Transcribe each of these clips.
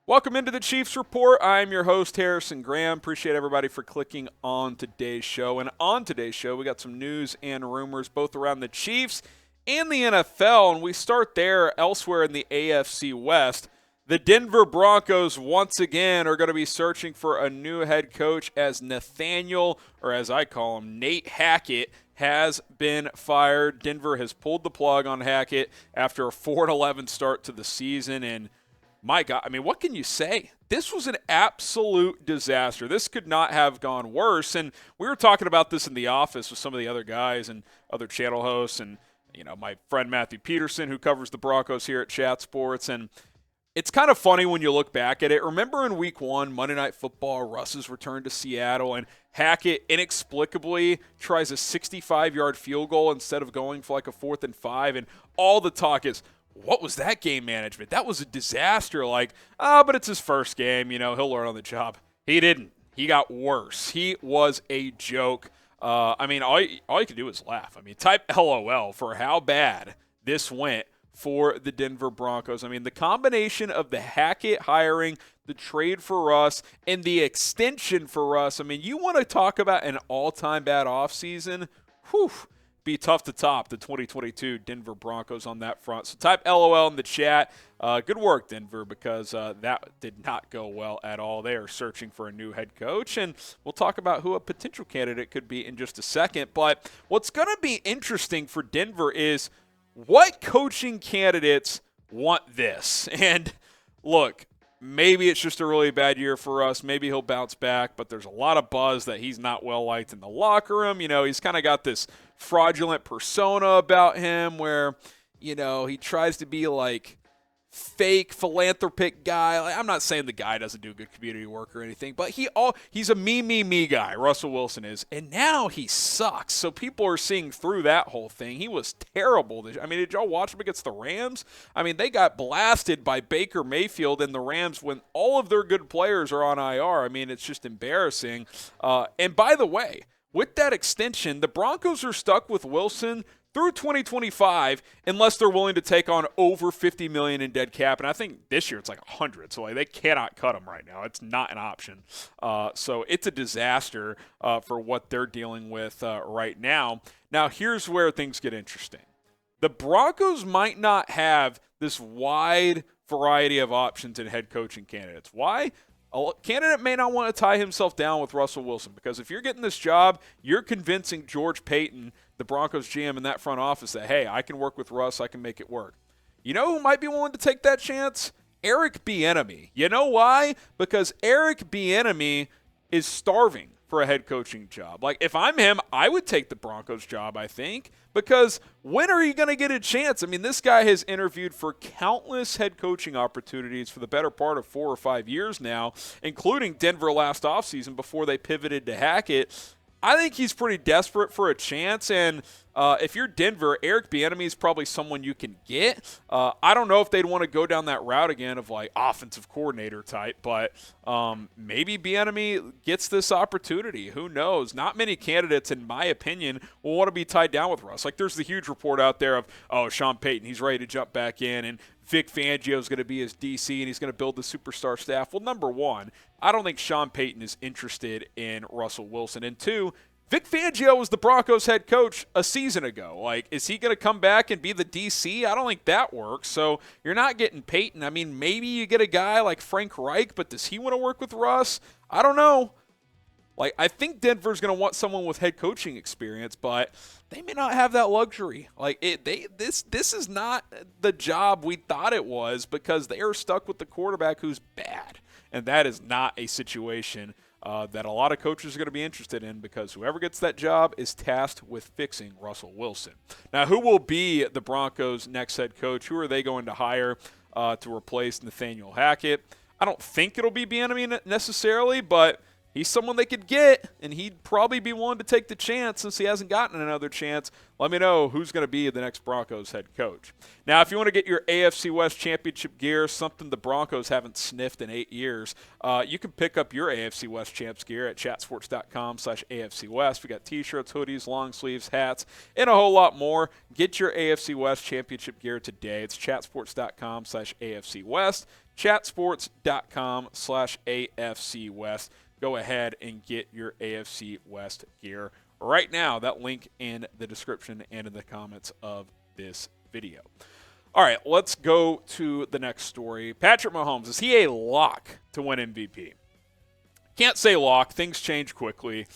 Welcome into the Chiefs Report. I'm your host, Harrison Graham. Appreciate everybody for clicking on today's show. And on today's show, we got some news and rumors both around the Chiefs and the NFL. And we start there. Elsewhere in the AFC West, the Denver Broncos once again are going to be searching for a new head coach as Nathaniel, or as I call him, Nate Hackett, has been fired. Denver has pulled the plug on Hackett after a 4-11 start to the season. And my God, I mean, what can you say? This was an absolute disaster. This could not have gone worse. And we were talking about this in the office with some of the other guys and other channel hosts and, my friend Matthew Peterson, who covers the Broncos here at Chat Sports. And it's kind of funny when you look back at it. Remember in week 1, Monday Night Football, Russ's return to Seattle, and Hackett inexplicably tries a 65-yard field goal instead of going for like a 4th and 5. And all the talk is, what was that game management? That was a disaster. But it's his first game. He'll learn on the job. He didn't. He got worse. He was a joke. All you can do is laugh. Type LOL for how bad this went for the Denver Broncos. The combination of the Hackett hiring, the trade for Russ, and the extension for Russ. You want to talk about an all-time bad offseason? Whew. Be tough to top the 2022 Denver Broncos on that front. So type LOL in the chat. Good work, Denver, because that did not go well at all. They are searching for a new head coach, and we'll talk about who a potential candidate could be in just a second. But what's going to be interesting for Denver is what coaching candidates want this. And look, maybe it's just a really bad year for us. Maybe he'll bounce back, but there's a lot of buzz that he's not well-liked in the locker room. He's kind of got this fraudulent persona about him where, he tries to be like fake philanthropic guy. I'm not saying the guy doesn't do good community work or anything, but he's a me guy, Russell Wilson is, and now he sucks. So people are seeing through that whole thing. He was terrible. Did y'all watch him against the Rams? They got blasted by Baker Mayfield and the Rams when all of their good players are on IR. It's just embarrassing. And by the way, with that extension, the Broncos are stuck with Wilson through 2025 unless they're willing to take on over $50 million in dead cap. And I think this year it's like 100. So they cannot cut him right now. It's not an option. So it's a disaster for what they're dealing with right now. Now, here's where things get interesting. The Broncos might not have this wide variety of options in head coaching candidates. Why? A candidate may not want to tie himself down with Russell Wilson because if you're getting this job, you're convincing George Payton, the Broncos GM in that front office, that, hey, I can work with Russ, I can make it work. You know who might be willing to take that chance? Eric Bieniemy. You know why? Because Eric Bieniemy is starving for a head coaching job. If I'm him, I would take the Broncos job, I think, because when are you going to get a chance? This guy has interviewed for countless head coaching opportunities for the better part of 4 or 5 years now, including Denver last offseason before they pivoted to Hackett. I think he's pretty desperate for a chance, and if you're Denver, Eric Bieniemy is probably someone you can get. I don't know if they'd want to go down that route again of offensive coordinator type, but maybe Bieniemy gets this opportunity. Who knows? Not many candidates, in my opinion, will want to be tied down with Russ. There's the huge report out there of, Sean Payton, he's ready to jump back in, and Vic Fangio is going to be his DC, and he's going to build the superstar staff. Well, number one, I don't think Sean Payton is interested in Russell Wilson. And two, Vic Fangio was the Broncos head coach a season ago. Is he going to come back and be the DC? I don't think that works. So you're not getting Payton. Maybe you get a guy like Frank Reich, but does he want to work with Russ? I don't know. I think Denver's going to want someone with head coaching experience, but they may not have that luxury. This is not the job we thought it was because they are stuck with the quarterback who's bad. And that is not a situation that a lot of coaches are going to be interested in because whoever gets that job is tasked with fixing Russell Wilson. Now, who will be the Broncos' next head coach? Who are they going to hire to replace Nathaniel Hackett? I don't think it'll be Bieniemy necessarily, but he's someone they could get, and he'd probably be willing to take the chance since he hasn't gotten another chance. Let me know who's going to be the next Broncos head coach. Now, if you want to get your AFC West championship gear, something the Broncos haven't sniffed in 8 years, you can pick up your AFC West champs gear at chatsports.com/AFC West. We got t-shirts, hoodies, long sleeves, hats, and a whole lot more. Get your AFC West championship gear today. It's chatsports.com/AFC West, chatsports.com/AFC West. Go ahead and get your AFC West gear right now. That link in the description and in the comments of this video. All right, let's go to the next story. Patrick Mahomes, is he a lock to win MVP? Can't say lock. Things change quickly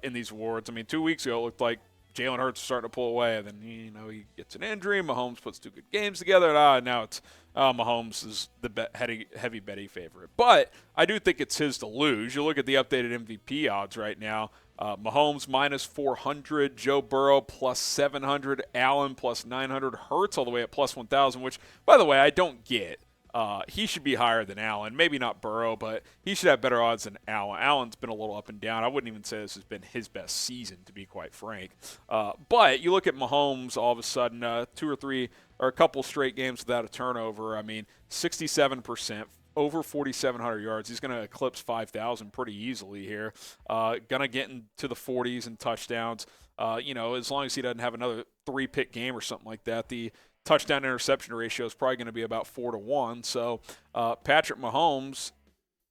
in these awards. I mean, 2 weeks ago it looked like Jalen Hurts was starting to pull away, and then he gets an injury. Mahomes puts 2 good games together, and now it's Mahomes is the heavy betting favorite. But I do think it's his to lose. You look at the updated MVP odds right now. Mahomes minus 400, Joe Burrow plus 700, Allen plus 900, Hurts all the way at plus 1,000, which, by the way, I don't get. He should be higher than Allen. Maybe not Burrow, but he should have better odds than Allen. Allen's been a little up and down. I wouldn't even say this has been his best season, to be quite frank. But you look at Mahomes, all of a sudden, 2 or 3 or a couple straight games without a turnover. I mean, 67%, over 4,700 yards. He's going to eclipse 5,000 pretty easily here. Going to get into the 40s in touchdowns. As long as he doesn't have another 3-pick game or something like that, the touchdown interception ratio is probably going to be about 4-1. So Patrick Mahomes,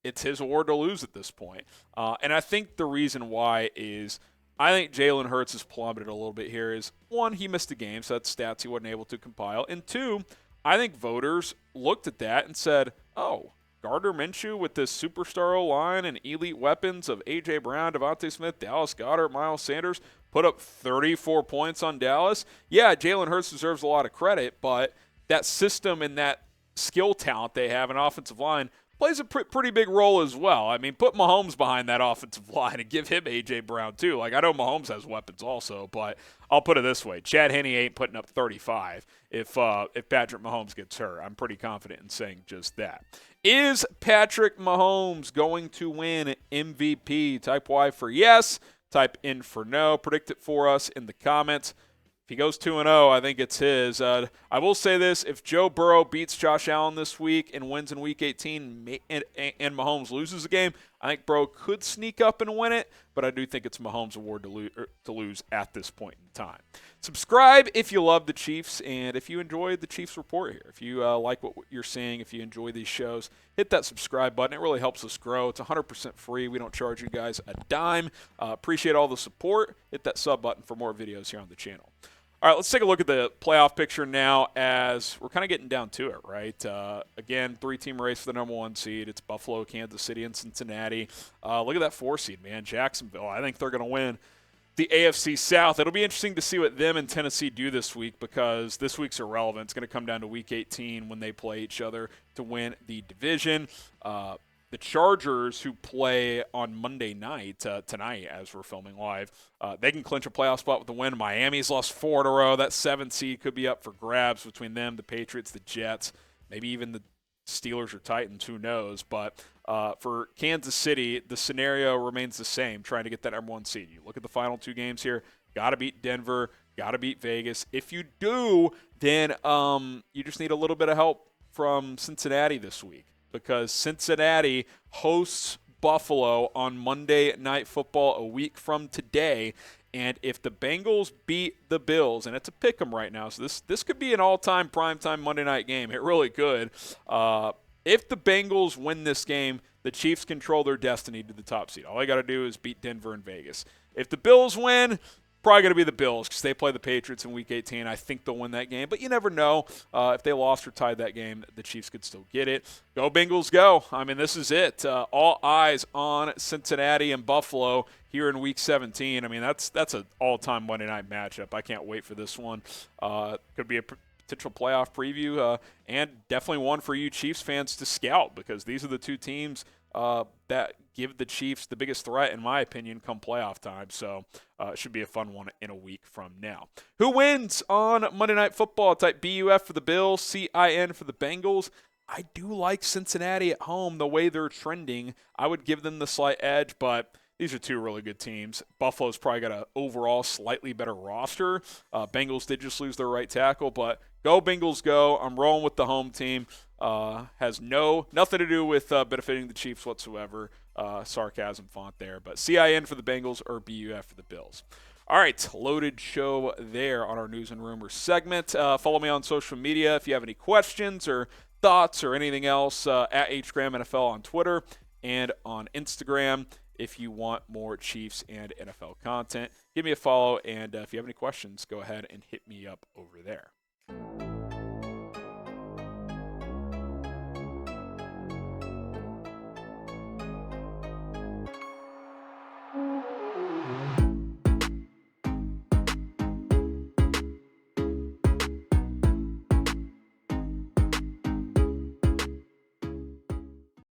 it's his award to lose at this point. And I think the reason why is I think Jalen Hurts has plummeted a little bit here is, 1, he missed a game, so that's stats he wasn't able to compile. And 2, I think voters looked at that and said, oh, Gardner Minshew with this superstar O-line and elite weapons of A.J. Brown, Devontae Smith, Dallas Goedert, Miles Sanders, put up 34 points on Dallas. Yeah, Jalen Hurts deserves a lot of credit, but that system and that skill talent they have in offensive line plays a pretty big role as well. I mean, put Mahomes behind that offensive line and give him A.J. Brown too. Like, I know Mahomes has weapons also, but I'll put it this way. Chad Henne ain't putting up 35 if Patrick Mahomes gets hurt. I'm pretty confident in saying just that. Is Patrick Mahomes going to win MVP? Type Y for yes. Type in for no. Predict it for us in the comments. If he goes 2-0, I think it's his. I will say this. If Joe Burrow beats Josh Allen this week and wins in Week 18 and Mahomes loses the game, I think Burrow could sneak up and win it, but I do think it's Mahomes' award to lose at this point in time. Subscribe if you love the Chiefs and if you enjoy the Chiefs Report here. If you like what you're seeing, if you enjoy these shows, hit that subscribe button. It really helps us grow. It's 100% free. We don't charge you guys a dime. Appreciate all the support. Hit that sub button for more videos here on the channel. All right, let's take a look at the playoff picture now as we're kind of getting down to it, right? Again, 3-team race for the number 1 seed. It's Buffalo, Kansas City, and Cincinnati. Look at that 4 seed, man. Jacksonville, I think they're going to win the AFC South. It'll be interesting to see what them and Tennessee do this week because this week's irrelevant. It's going to come down to Week 18 when they play each other to win the division. The Chargers, who play on Monday night, tonight as we're filming live, they can clinch a playoff spot with the win. Miami's lost 4 in a row. That 7th seed could be up for grabs between them, the Patriots, the Jets, maybe even the Steelers or Titans, who knows. But for Kansas City, the scenario remains the same, trying to get that number 1 seed. You look at the final 2 games here, got to beat Denver, got to beat Vegas. If you do, then you just need a little bit of help from Cincinnati this week, because Cincinnati hosts Buffalo on Monday Night Football a week from today. And if the Bengals beat the Bills, and it's a pick 'em right now, so this could be an all-time primetime Monday night game. It really could. If the Bengals win this game, the Chiefs control their destiny to the top seed. All they got to do is beat Denver and Vegas. If the Bills win, probably going to be the Bills because they play the Patriots in Week 18. I think they'll win that game, but you never know. If they lost or tied that game, the Chiefs could still get it. Go Bengals, go. I mean, this is it. All eyes on Cincinnati and Buffalo here in Week 17. I mean, that's an all-time Monday night matchup. I can't wait for this one. Could be a potential playoff preview, and definitely one for you Chiefs fans to scout, because these are the 2 teams that give the Chiefs the biggest threat, in my opinion, come playoff time. So it should be a fun one in a week from now. Who wins on Monday Night Football? Type BUF for the Bills, CIN for the Bengals. I do like Cincinnati at home, the way they're trending. I would give them the slight edge, but these are two really good teams. Buffalo's probably got an overall slightly better roster. Bengals did just lose their right tackle, but go Bengals go. I'm rolling with the home team. Has nothing to do with benefiting the Chiefs whatsoever. Sarcasm font there. But CIN for the Bengals or BUF for the Bills. All right, loaded show there on our news and rumors segment. Follow me on social media if you have any questions or thoughts or anything else at HGramNFL on Twitter and on Instagram. If you want more Chiefs and NFL content, give me a follow. And if you have any questions, go ahead and hit me up over there.